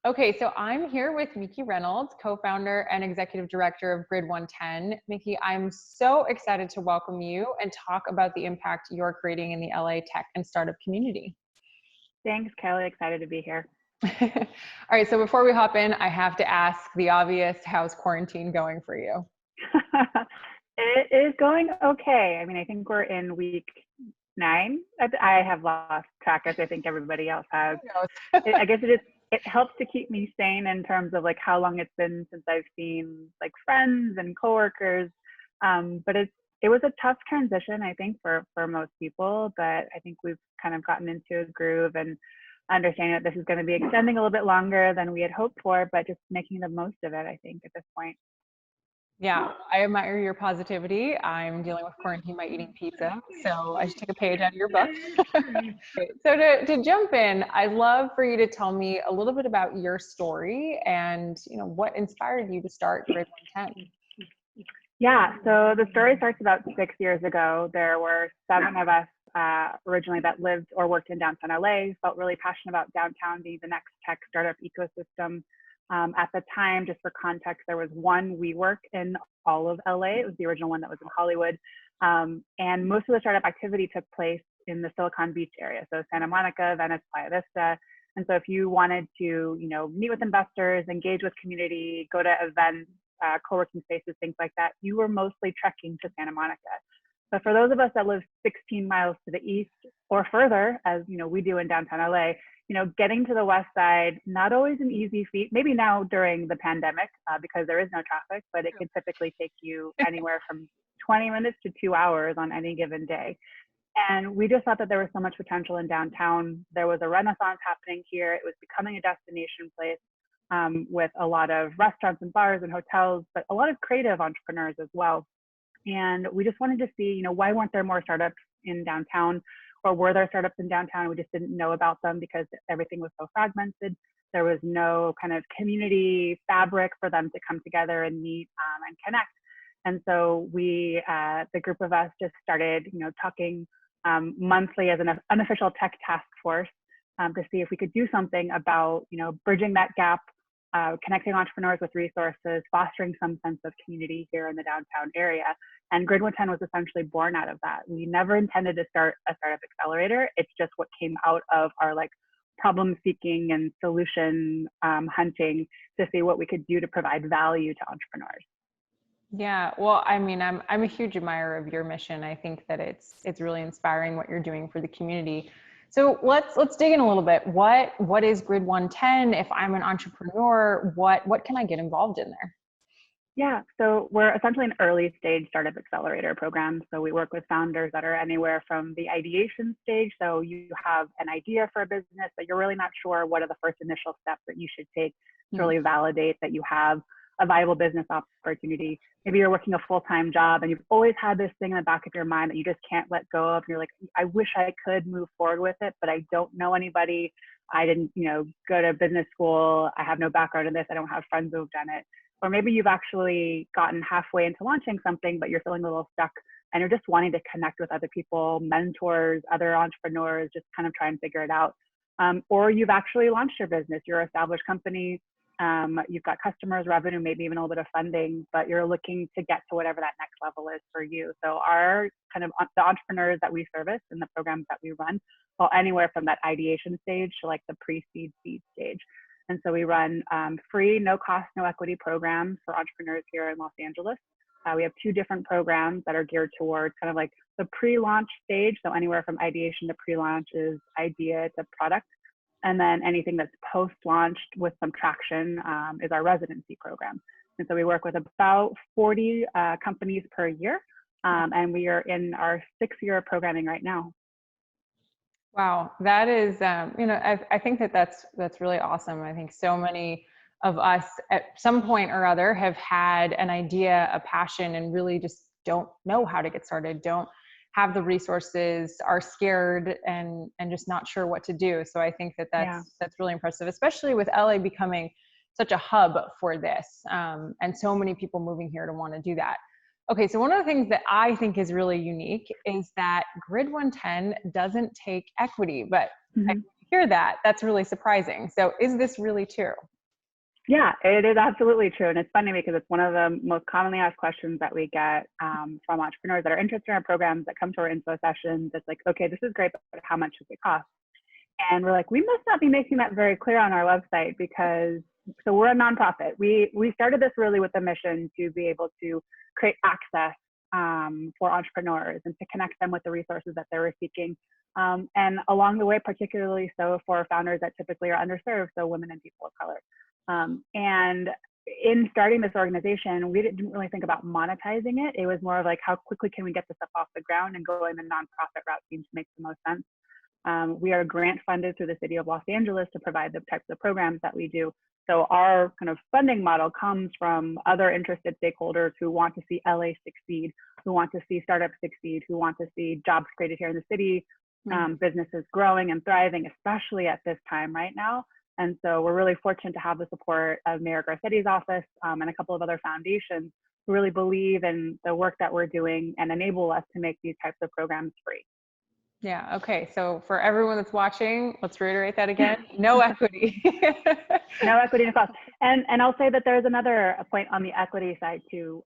Okay, so I'm here with Miki Reynolds, co-founder and executive director of Grid 110. Miki, I'm so excited to welcome you and talk about the impact you're creating in the LA tech and startup community. Thanks, Kelly. Excited to be here. All right, so before we hop in, I have to ask the obvious, how's quarantine going for you? It is going okay. I mean, I think we're in week 9. I have lost track, as I think everybody else has. Who knows? I guess it helps to keep me sane in terms of like how long it's been since I've seen like friends and coworkers. But it was a tough transition, I think, for most people. But I think we've kind of gotten into a groove and understanding that this is going to be extending a little bit longer than we had hoped for, but just making the most of it, I think, at this point. Yeah, I admire your positivity. I'm dealing with quarantine by eating pizza, so I should take a page out of your book. So to jump in, I'd love for you to tell me a little bit about your story and what inspired you to start Grid 110. Yeah, so the story starts about 6 years ago. There were 7 of us originally that lived or worked in downtown LA, felt really passionate about downtown being the next tech startup ecosystem. At the time, just for context, there was one WeWork in all of LA. It was the original one that was in Hollywood. And most of the startup activity took place in the Silicon Beach area, so Santa Monica, Venice, Playa Vista. And so if you wanted to, meet with investors, engage with community, go to events, co-working spaces, things like that, you were mostly trekking to Santa Monica. But for those of us that live 16 miles to the east or further, as we do in downtown LA, getting to the west side, not always an easy feat. Maybe now during the pandemic, because there is no traffic, but it could typically take you anywhere from 20 minutes to 2 hours on any given day. And we just thought that there was so much potential in downtown. There was a renaissance happening here. It was becoming a destination place with a lot of restaurants and bars and hotels, but a lot of creative entrepreneurs as well. And we just wanted to see, why weren't there more startups in downtown, or were there startups in downtown? We just didn't know about them because everything was so fragmented. There was no kind of community fabric for them to come together and meet and connect. And so we, the group of us, just started, talking monthly as an unofficial tech task force to see if we could do something about, bridging that gap, connecting entrepreneurs with resources, fostering some sense of community here in the downtown area. And Grid 110 was essentially born out of that. We never intended to start a startup accelerator. It's just what came out of our problem seeking and solution hunting to see what we could do to provide value to entrepreneurs. Yeah, well, I mean, I'm a huge admirer of your mission. I think that it's really inspiring what you're doing for the community. So let's dig in a little bit. What is Grid 110? If I'm an entrepreneur, what can I get involved in there? Yeah, so we're essentially an early stage startup accelerator program. So we work with founders that are anywhere from the ideation stage. So you have an idea for a business, but you're really not sure what are the first initial steps that you should take to really validate that you have a viable business opportunity. Maybe you're working a full-time job and you've always had this thing in the back of your mind that you just can't let go of. You're like, I wish I could move forward with it, but I don't know anybody. I didn't, go to business school. I have no background in this. I don't have friends who've done it. Or maybe you've actually gotten halfway into launching something, but you're feeling a little stuck and you're just wanting to connect with other people, mentors, other entrepreneurs, just kind of try and figure it out. Or you've actually launched your business. You're an established company. You've got customers, revenue, maybe even a little bit of funding, but you're looking to get to whatever that next level is for you. So our kind of the entrepreneurs that we service in the programs that we run fall anywhere from that ideation stage to the pre-seed seed stage. And so we run free, no cost, no equity programs for entrepreneurs here in Los Angeles. We have 2 different programs that are geared towards kind of the pre-launch stage. So anywhere from ideation to pre-launch is idea to product. And then anything that's post-launched with some traction is our residency program. And so we work with about 40 companies per year. And we are in our 6th year of programming right now. Wow, that is, I think that's really awesome. I think so many of us at some point or other have had an idea, a passion, and really just don't know how to get started, don't have the resources, are scared and just not sure what to do. So I think that's really impressive, especially with LA becoming such a hub for this, and so many people moving here to want to do that. Okay, so one of the things that I think is really unique is that Grid 110 doesn't take equity, but hear that. That's really surprising. So is this really true? Yeah, it is absolutely true. And it's funny because it's one of the most commonly asked questions that we get from entrepreneurs that are interested in our programs that come to our info sessions. It's like, okay, this is great, but how much does it cost? And we're like, we must not be making that very clear on our website because, so we're a nonprofit. We started this really with the mission to be able to create access for entrepreneurs and to connect them with the resources that they were seeking. And along the way, particularly so for founders that typically are underserved, so women and people of color. And in starting this organization, we didn't really think about monetizing it. It was more of like, how quickly can we get this stuff off the ground, and going the nonprofit route seems to make the most sense. We are grant funded through the city of Los Angeles to provide the types of programs that we do. So our kind of funding model comes from other interested stakeholders who want to see LA succeed, who want to see startups succeed, who want to see jobs created here in the city, businesses growing and thriving, especially at this time right now. And so we're really fortunate to have the support of Mayor Garcetti's office and a couple of other foundations who really believe in the work that we're doing and enable us to make these types of programs free. Yeah. Okay. So for everyone that's watching, let's reiterate that again. No equity. No equity in cost. And I'll say that there's another point on the equity side too.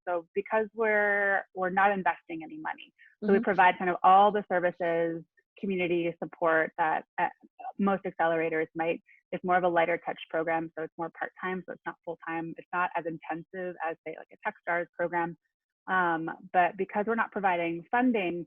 So because we're not investing any money, so we provide kind of all the services, community support that most accelerators might. It's more of a lighter touch program, so it's more part-time, so it's not full-time. It's not as intensive as say like a Techstars program. But because we're not providing funding,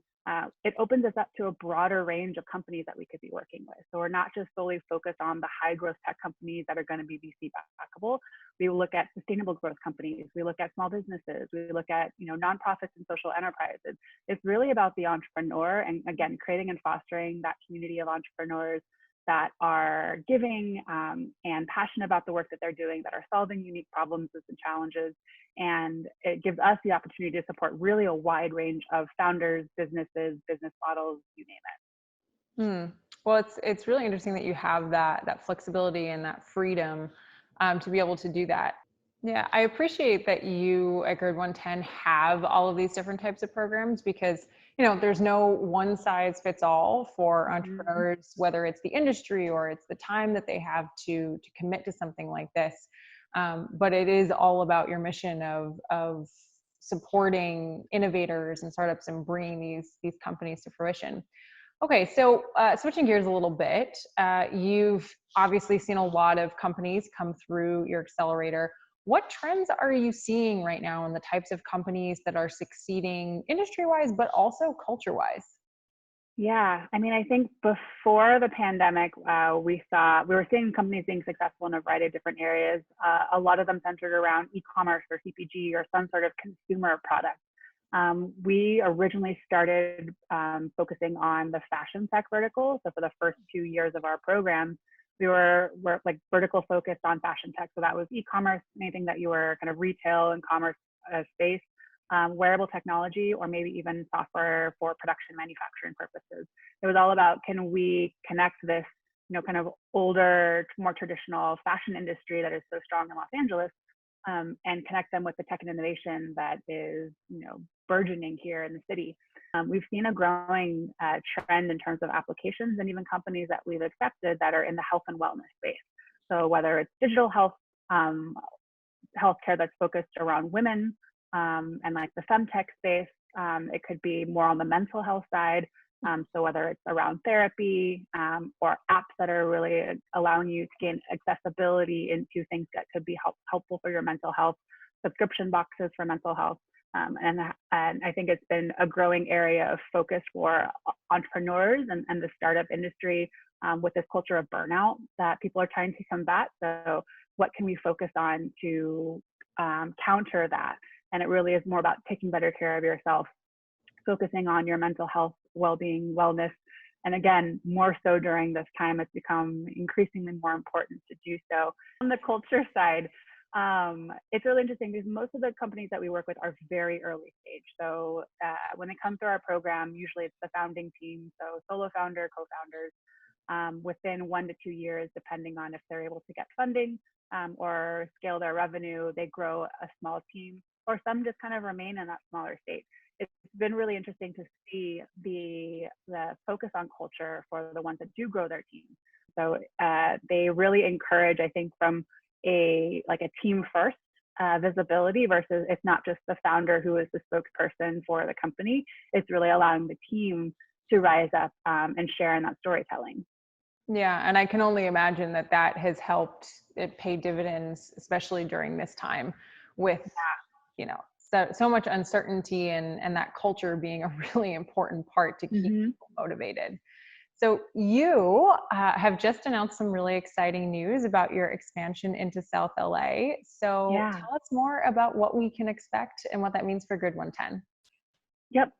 it opens us up to a broader range of companies that we could be working with. So we're not just solely focused on the high growth tech companies that are going to be VC backable. We look at sustainable growth companies. We look at small businesses. We look at nonprofits and social enterprises. It's really about the entrepreneur, and again, creating and fostering that community of entrepreneurs that are giving and passionate about the work that they're doing, that are solving unique problems and challenges. And it gives us the opportunity to support really a wide range of founders, businesses, business models, you name it. Well, it's really interesting that you have that flexibility and that freedom to be able to do that. Yeah, I appreciate that you at Grid 110 have all of these different types of programs, because there's no one size fits all for entrepreneurs, whether it's the industry or it's the time that they have to commit to something like this. But it is all about your mission of supporting innovators and startups and bringing these companies to fruition. Okay, so switching gears a little bit, you've obviously seen a lot of companies come through your accelerator. What trends are you seeing right now in the types of companies that are succeeding industry-wise, but also culture-wise? Yeah, I mean, I think before the pandemic, we were seeing companies being successful in a variety of different areas. A lot of them centered around e-commerce or CPG or some sort of consumer product. We originally started focusing on the fashion tech vertical. So for the first 2 years of our program, we were like vertical focused on fashion tech. So that was e-commerce, anything that you were kind of retail and commerce space, wearable technology, or maybe even software for production manufacturing purposes. It was all about, can we connect this, kind of older, more traditional fashion industry that is so strong in Los Angeles, and connect them with the tech and innovation that is, burgeoning here in the city. We've seen a growing trend in terms of applications and even companies that we've accepted that are in the health and wellness space. So whether it's digital health, healthcare that's focused around women, and like the femtech space, it could be more on the mental health side. So whether it's around therapy or apps that are really allowing you to gain accessibility into things that could be helpful for your mental health, subscription boxes for mental health. And I think it's been a growing area of focus for entrepreneurs and the startup industry with this culture of burnout that people are trying to combat. So what can we focus on to counter that? And it really is more about taking better care of yourself, focusing on your mental health, well-being, wellness. And again, more so during this time, it's become increasingly more important to do so. On the culture side, it's really interesting because most of the companies that we work with are very early stage. So when they come through our program, usually it's the founding team, so solo founder, co-founders. Within 1 to 2 years, depending on if they're able to get funding or scale their revenue, they grow a small team, or some just kind of remain in that smaller state. it's been really interesting to see the focus on culture for the ones that do grow their team. So they really encourage, I think, from a team first visibility versus it's not just the founder who is the spokesperson for the company. It's really allowing the team to rise up and share in that storytelling. Yeah, and I can only imagine that that has helped it pay dividends, especially during this time with, so much uncertainty and that culture being a really important part to keep Mm-hmm. people motivated. So you have just announced some really exciting news about your expansion into South LA. So Yeah. tell us more about what we can expect and what that means for Grid 110. Yep.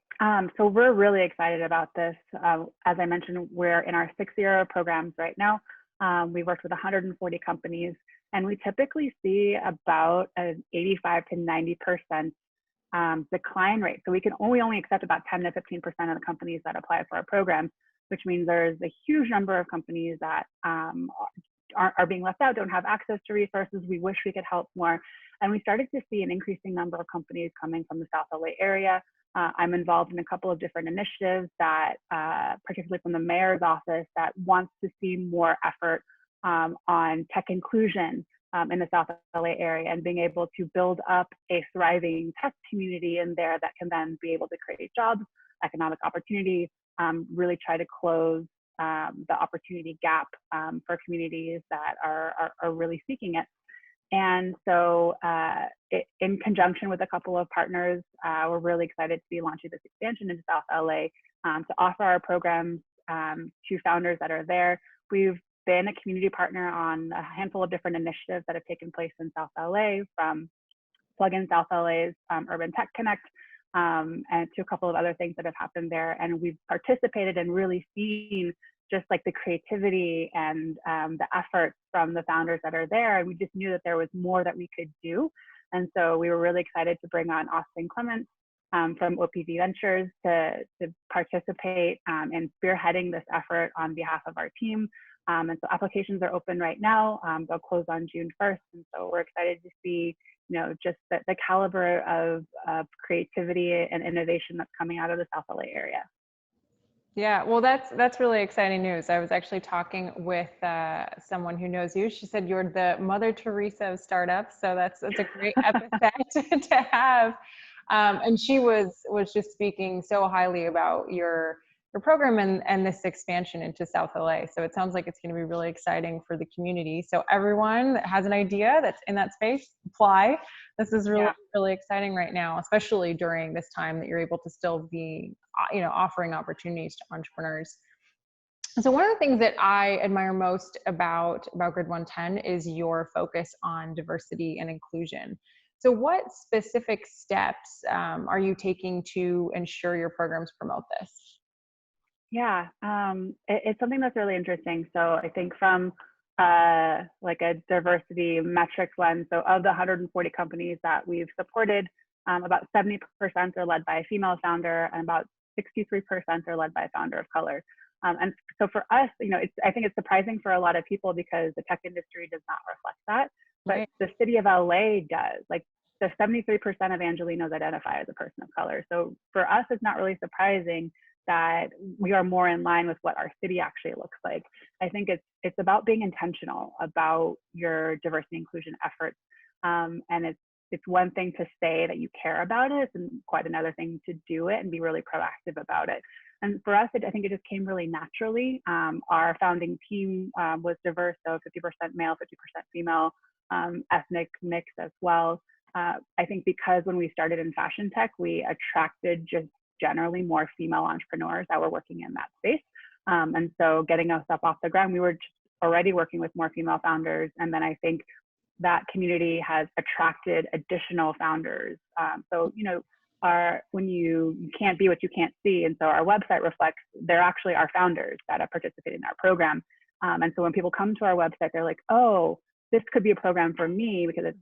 So we're really excited about this. As I mentioned, we're in our 6th year of programs right now. We worked with 140 companies, and we typically see about an 85 to 90% decline rate. So we only accept about 10 to 15% of the companies that apply for our program, which means there's a huge number of companies that are being left out, don't have access to resources. We wish we could help more. And we started to see an increasing number of companies coming from the South LA area. I'm involved in a couple of different initiatives that, particularly from the mayor's office, that wants to see more effort on tech inclusion in the South LA area and being able to build up a thriving tech community in there that can then be able to create jobs, economic opportunity, really try to close the opportunity gap for communities that are really seeking it. And so in conjunction with a couple of partners, we're really excited to be launching this expansion into South LA to offer our programs to founders that are there. We've been a community partner on a handful of different initiatives that have taken place in South LA, from Plug-in South LA's Urban Tech Connect, and to a couple of other things that have happened there. And we've participated and really seen just like the creativity and the efforts from the founders that are there. And we just knew that there was more that we could do. And so we were really excited to bring on Austin Clements from OPV Ventures to participate in spearheading this effort on behalf of our team. And so applications are open right now. They'll close on June 1st. And so we're excited to see, just the caliber of creativity and innovation that's coming out of the South LA area. Yeah, well, that's really exciting news. I was actually talking with someone who knows you. She said you're the Mother Teresa of startups, so that's a great epithet to have. And she was just speaking so highly about your program and this expansion into South LA. So it sounds like it's going to be really exciting for the community. So everyone that has an idea that's in that space, apply. This is really exciting right now, especially during this time that you're able to still be, offering opportunities to entrepreneurs. So one of the things that I admire most about Grid 110 is your focus on diversity and inclusion. So what specific steps are you taking to ensure your programs promote this? Yeah, it's something that's really interesting. So I think from like a diversity metrics lens, so of the 140 companies that we've supported, about 70% are led by a female founder, and about 63% are led by a founder of color. And so for us, I think it's surprising for a lot of people because the tech industry does not reflect that, but Right. the city of LA does. Like the 73% of Angelinos identify as a person of color. So for us, it's not really surprising that we are more in line with what our city actually looks like. I think it's about being intentional about your diversity and inclusion efforts, and it's one thing to say that you care about it, and quite another thing to do it and be really proactive about it. And for us, I think it just came really naturally. Our founding team was diverse, so 50% male, 50% female, ethnic mix as well. I think because when we started in fashion tech, we attracted just generally more female entrepreneurs that were working in that space. And so getting us up off the ground, we were just already working with more female founders. And then I think that community has attracted additional founders. When you can't be what you can't see. And so our website reflects, they're actually our founders that have participated in our program. And so when people come to our website, they're like, oh, this could be a program for me because it's,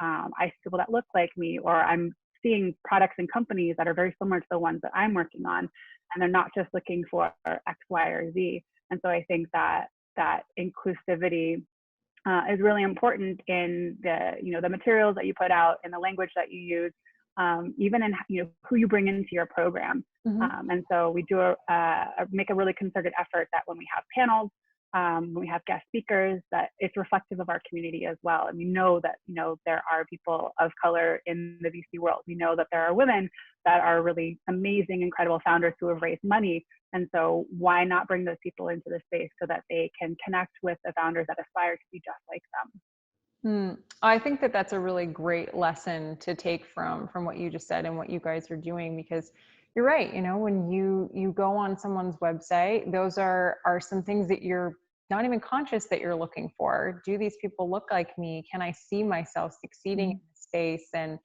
I see people that look like me, or I'm seeing products and companies that are very similar to the ones that I'm working on, and they're not just looking for X, Y, or Z. And so I think that inclusivity is really important in the materials that you put out and the language that you use, even in, who you bring into your program. And so we do make a really concerted effort that when we have panels, when we have guest speakers, that it's reflective of our community as well. And we know that, there are people of color in the VC world. We know that there are women that are really amazing, incredible founders who have raised money. And so why not bring those people into the space so that they can connect with the founders that aspire to be just like them? I think that that's a really great lesson to take from what you just said and what you guys are doing, because you're right. When you go on someone's website, those are some things that you're not even conscious that you're looking for. Do these people look like me? Can I see myself succeeding in this space? And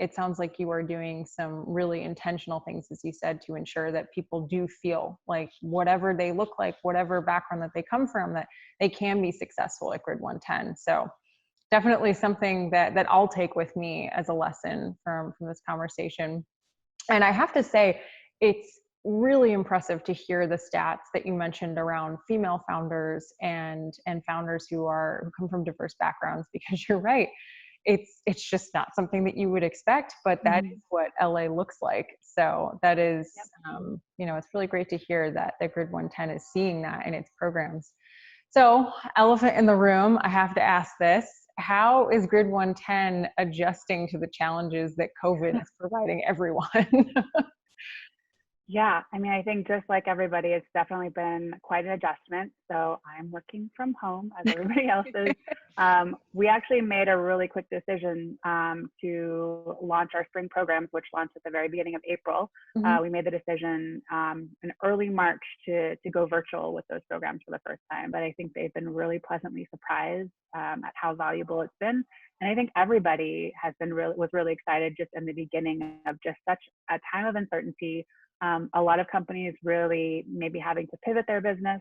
it sounds like you are doing some really intentional things, as you said, to ensure that people do feel like whatever they look like, whatever background that they come from, that they can be successful at Grid 110. So definitely something that I'll take with me as a lesson from this conversation. And I have to say, it's really impressive to hear the stats that you mentioned around female founders and founders who come from diverse backgrounds, because you're right. It's just not something that you would expect, but that is what LA looks like. So that is, it's really great to hear that Grid 110 is seeing that in its programs. So, elephant in the room, I have to ask this. How is Grid 110 adjusting to the challenges that COVID is providing everyone? Yeah, I think just like everybody, it's definitely been quite an adjustment. So I'm working from home as everybody else is. We actually made a really quick decision to launch our spring programs, which launched at the very beginning of April. We made the decision in early March to go virtual with those programs for the first time. But I think they've been really pleasantly surprised at how valuable it's been. And I think everybody was really excited just in the beginning of just such a time of uncertainty. A lot of companies really maybe having to pivot their business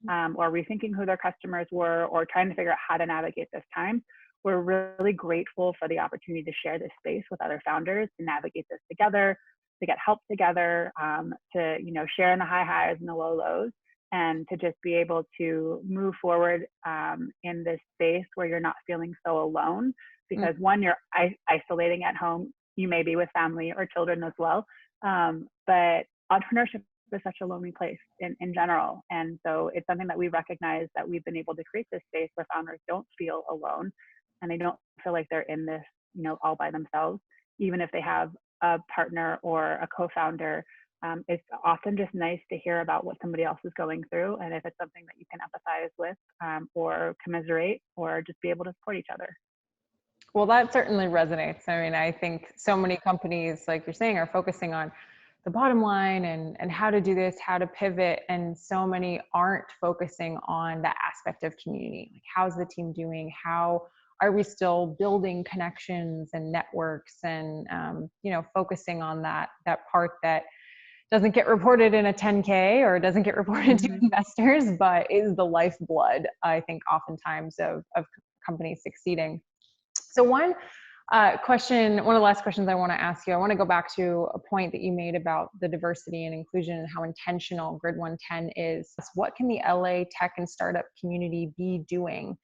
or rethinking who their customers were, or trying to figure out how to navigate this time. We're really grateful for the opportunity to share this space with other founders, to navigate this together, to get help together, to share in the high highs and the low lows, and to just be able to move forward in this space where you're not feeling so alone. Because one, you're isolating at home. You may be with family or children as well. But entrepreneurship is such a lonely place in general. And so it's something that we recognize, that we've been able to create this space where founders don't feel alone, and they don't feel like they're in this, all by themselves. Even if they have a partner or a co-founder, it's often just nice to hear about what somebody else is going through. And if it's something that you can empathize with or commiserate, or just be able to support each other. Well, that certainly resonates. I think so many companies, like you're saying, are focusing on the bottom line and how to do this, how to pivot. And so many aren't focusing on that aspect of community. Like, how's the team doing? How are we still building connections and networks, and, focusing on that part that doesn't get reported in a 10K or doesn't get reported to investors, but is the lifeblood, I think, oftentimes of companies succeeding. So one of the last questions I want to ask you, I want to go back to a point that you made about the diversity and inclusion and how intentional Grid 110 is. What can the LA tech and startup community be doing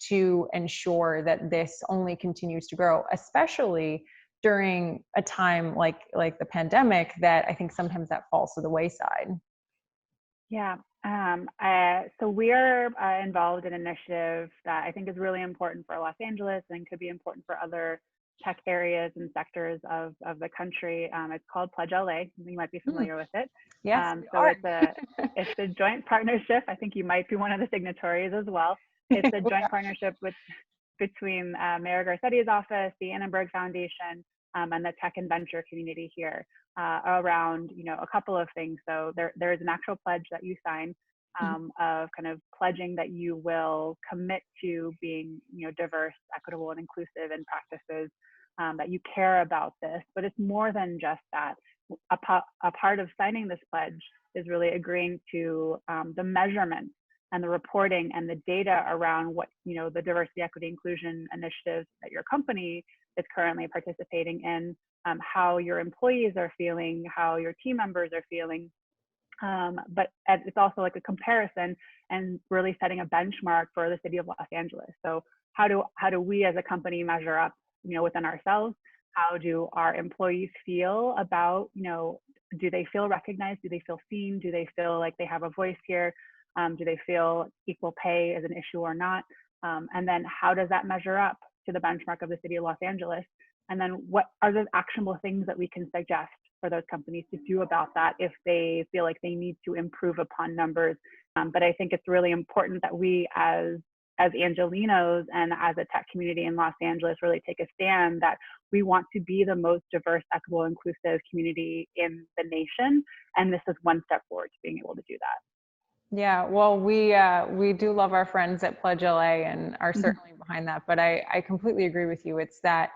to ensure that this only continues to grow, especially during a time like the pandemic, that I think sometimes that falls to the wayside? Yeah. So we are involved in an initiative that I think is really important for Los Angeles and could be important for other tech areas and sectors of the country. It's called Pledge LA. You might be familiar with it. Yes. So it's a joint partnership. I think you might be one of the signatories as well. It's a joint partnership between Mayor Garcetti's office, the Annenberg Foundation, and the tech and venture community here around, a couple of things. So there is an actual pledge that you sign of kind of pledging that you will commit to being, diverse, equitable, and inclusive in practices, that you care about this. But it's more than just that. A part of signing this pledge is really agreeing to the measurement and the reporting and the data around what, the diversity, equity, inclusion initiatives that your company is currently participating in, how your employees are feeling, how your team members are feeling. But it's also like a comparison and really setting a benchmark for the city of Los Angeles. So how do we as a company measure up, within ourselves? How do our employees feel about, do they feel recognized? Do they feel seen? Do they feel like they have a voice here? Do they feel equal pay is an issue or not? And then how does that measure up to the benchmark of the city of Los Angeles? And then what are the actionable things that we can suggest for those companies to do about that if they feel like they need to improve upon numbers? But I think it's really important that we as Angelenos and as a tech community in Los Angeles really take a stand that we want to be the most diverse, equitable, inclusive community in the nation. And this is one step forward to being able to do that. Yeah, well, we do love our friends at Pledge LA and are certainly behind that. But I completely agree with you. It's that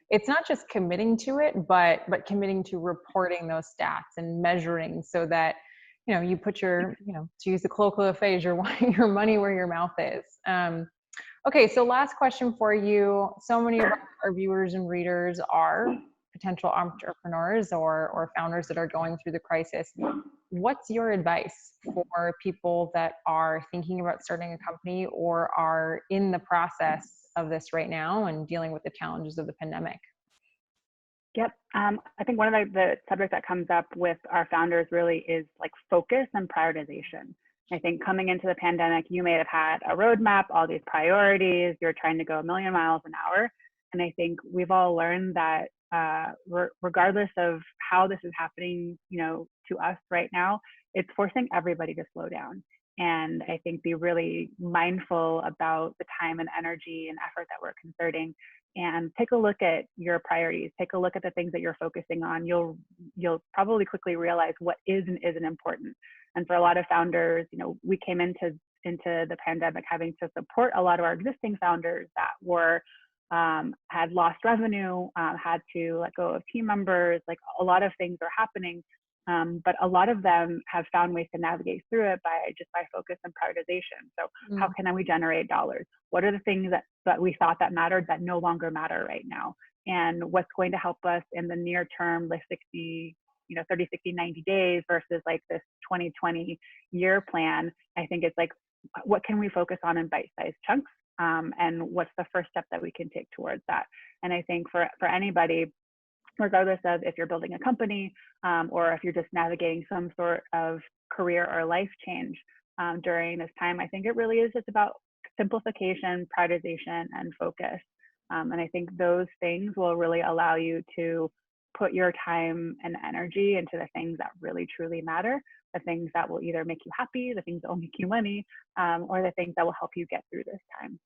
it's not just committing to it, but committing to reporting those stats and measuring so that you put your to use the colloquial phrase, your money where your mouth is. Okay, so last question for you. So many of our viewers and readers are potential entrepreneurs or founders that are going through the crisis. What's your advice for people that are thinking about starting a company or are in the process of this right now and dealing with the challenges of the pandemic? Yep. I think one of the subjects that comes up with our founders really is like focus and prioritization. I think coming into the pandemic, you may have had a roadmap, all these priorities, you're trying to go a million miles an hour. And I think we've all learned that regardless of how this is happening, to us right now, it's forcing everybody to slow down. And I think be really mindful about the time and energy and effort that we're concerting, and take a look at your priorities. Take a look at the things that you're focusing on. You'll probably quickly realize what is and isn't important. And for a lot of founders, we came into the pandemic having to support a lot of our existing founders that were had lost revenue, had to let go of team members. Like a lot of things are happening, but a lot of them have found ways to navigate through it by focus and prioritization. So how can we generate dollars? What are the things that we thought that mattered that no longer matter right now? And what's going to help us in the near term, like 60, 30, 60, 90 days versus like this 2020 year plan? I think it's like, what can we focus on in bite-sized chunks? And what's the first step that we can take towards that? And I think for anybody, regardless of if you're building a company or if you're just navigating some sort of career or life change during this time, I think it really is just about simplification, prioritization, and focus. And I think those things will really allow you to put your time and energy into the things that really truly matter, the things that will either make you happy, the things that will make you money, or the things that will help you get through this time.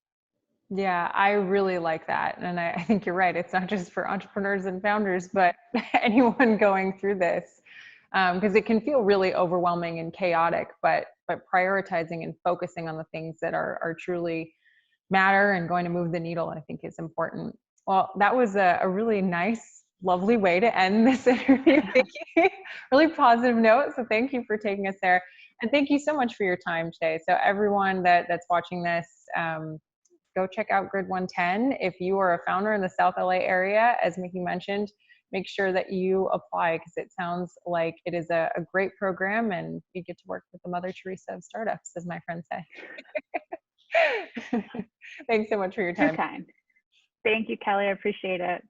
Yeah, I really like that. And I think you're right. It's not just for entrepreneurs and founders, but anyone going through this, because it can feel really overwhelming and chaotic, but prioritizing and focusing on the things that are truly matter and going to move the needle, I think is important. Well, that was a really nice, lovely way to end this interview. Thank you. Really positive note. So thank you for taking us there. And thank you so much for your time today. So everyone that's watching this, go check out Grid 110. If you are a founder in the South LA area, as Miki mentioned, make sure that you apply because it sounds like it is a great program and you get to work with the Mother Teresa of startups, as my friends say. Thanks so much for your time. Too kind. Thank you, Kelly. I appreciate it.